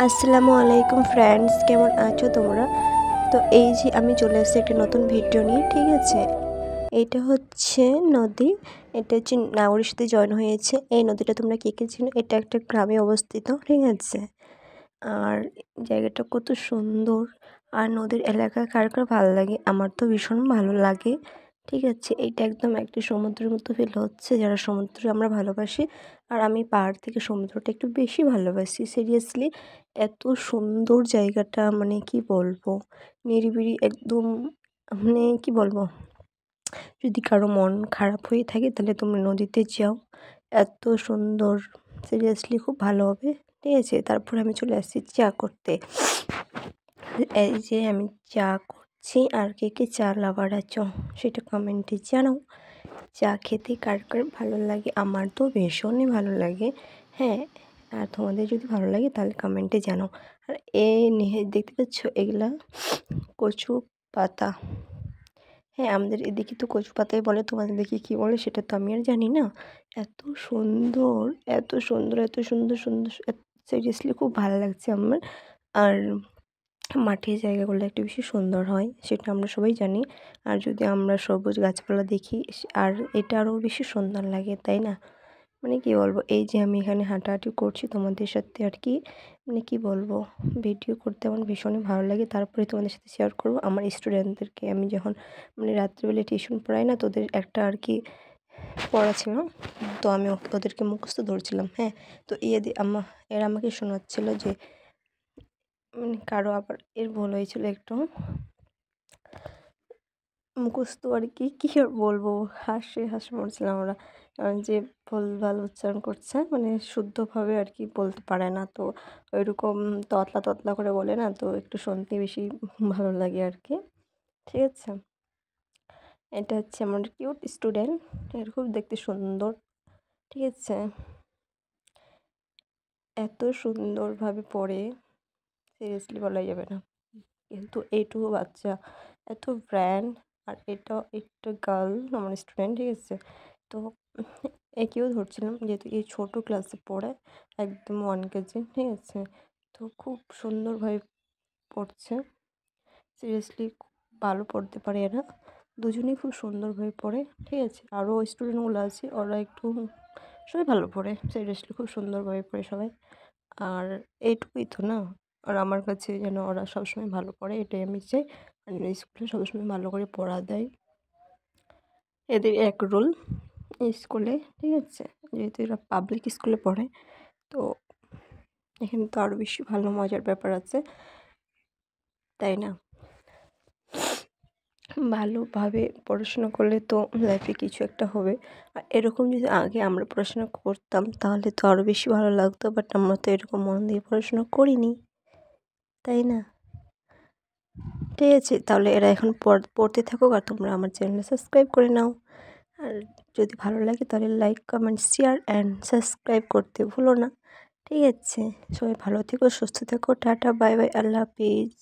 আসসালামু আলাইকুম ফ্রেন্ডস, কেমন আছো তোমরা? তো এই যে আমি চলে আসছি একটা নতুন ভিডিও নিয়ে, ঠিক আছে। এইটা হচ্ছে নদী, এটা হচ্ছে নাগরের সাথে জয়েন হয়েছে। এই নদীটা তোমরা কে কে চিনো? এটা একটা গ্রামে অবস্থিত, ঠিক আছে। আর জায়গাটা কত সুন্দর, আর নদীর এলাকা কার কার ভালো লাগে? আমার তো ভীষণ ভালো লাগে, ঠিক আছে। এইটা একদম একটা সমুদ্রের মতো ফিল হচ্ছে, যারা সমুদ্র আমরা ভালোবাসি। আর আমি পাহাড় থেকে সমুদ্রটা একটু বেশি ভালোবাসি, সিরিয়াসলি। এত সুন্দর জায়গাটা, মানে কি বলবো, নিরিবিলি একদম, মানে কি বলবো। যদি কারো মন খারাপ হয়ে থাকে তাহলে তুমি নদীতে যাও, এত সুন্দর, সিরিয়াসলি খুব ভালো হবে, ঠিক আছে। তারপরে আমি চলে আসছি চা করতে। এই যে আমি চা করছি, আর কে কে চা লাভার আছো সেটা কমেন্টে জানাও। চা খেতে কার কার ভালো লাগে? আমার তো ভীষণই ভালো লাগে, হ্যাঁ। আর তোমাদের যদি ভালো লাগে তাহলে কমেন্টে জানাও। আর দেখতে পাচ্ছ এগুলা কচু পাতা। হ্যাঁ, আমাদের এদিকে তো কচু পাতাই বলে, তোমাদের দিকে কী বলে সেটা তো আমি আর জানি না। এত সুন্দর, এত সুন্দর, এত সুন্দর সুন্দর, সিরিয়াসলি খুব ভালো লাগছে আমার। আর মাঠের জায়গাগুলো একটু বেশি সুন্দর হয়, সেটা আমরা সবাই জানি। আর যদি আমরা সবুজ গাছপালা দেখি, আর এটা আরও বেশি সুন্দর লাগে, তাই না? মানে কি বলবো, এই যে আমি এখানে হাঁটাহাঁটি করছি তোমাদের সাথে, আর কি মানে কি বলবো, ভিডিও করতে আমার ভীষণই ভালো লাগে। তারপরে তোমাদের সাথে শেয়ার করবো আমার স্টুডেন্টদেরকে, আমি যখন মানে রাত্রিবেলা টিউশন পড়াই না, তোদের একটা আর কি পড়া ছিল, তো আমি ওদেরকে মুখস্থ ধরছিলাম, হ্যাঁ। তো এরা আমাকে শোনাচ্ছিল যে মানে কারো আবার এর ভুল হয়েছিল একটু মুখস্থ, আর কি কী আর বলবো, হাসি পড়ছিলাম ওরা। যে ভুলভাল উচ্চারণ করছে, মানে শুদ্ধভাবে আর কি বলতে পারে না, তো ওইরকম ততলা ততলা করে বলে না, তো একটু শুনতে বেশি ভালো লাগে আর কি, ঠিক আছে। এটা হচ্ছে আমার কিউট স্টুডেন্ট, এর খুব দেখতে সুন্দর, ঠিক আছে। এত সুন্দরভাবে পড়ে, সিরিয়াসলি বলাই যাবে না। কিন্তু এইটুকু বাচ্চা এত ব্র্যান্ড, আর এটা একটা গার্ল আমার স্টুডেন্ট, ঠিক আছে। তো একেও ধরছিলাম যেহেতু এই ছোটো ক্লাসে পড়ে, একদম 1 কেজি, ঠিক আছে। তো খুব সুন্দরভাবে পড়ছে, সিরিয়াসলি খুব ভালো পড়তে পারে এরা, দুজনেই খুব সুন্দরভাবে পড়ে, ঠিক আছে। আরও স্টুডেন্টগুলো আছে, ওরা একটু সবাই ভালো পড়ে, সিরিয়াসলি খুব সুন্দরভাবে পড়ে সবাই। আর এইটুকুই তো না, আর আমার কাছে যেন ওরা সবসময় ভালো পড়ে এটাই আমি চাই। আর স্কুলে সবসময় ভালো করে পড়া দেয়, এদের এক রোল স্কুলে, ঠিক আছে। যেহেতু এরা পাবলিক স্কুলে পড়ে, তো এখানে তো আরও বেশি ভালো মজার ব্যাপার আছে, তাই না? ভালোভাবে পড়াশোনা করলে তো লাইফে কিছু একটা হবে। আর এরকম যদি আগে আমরা পড়াশোনা করতাম তাহলে তো আরও বেশি ভালো লাগতো, বাট আমরা তো এরকম মন দিয়ে পড়াশোনা করিনি, তাই না? ঠিক আছে, তাহলে এরা এখন পড়তে থাকুক, আর তোমরা আমার চ্যানেলে সাবস্ক্রাইব করে নাও। আর যদি ভালো লাগে তাহলে like, comment, share and subscribe করতে ভুলো না, ঠিক আছে। সবাই ভালো থেকো, সুস্থ থেকো, টাটা, বাই বাই, আল্লাহ হাফিজ।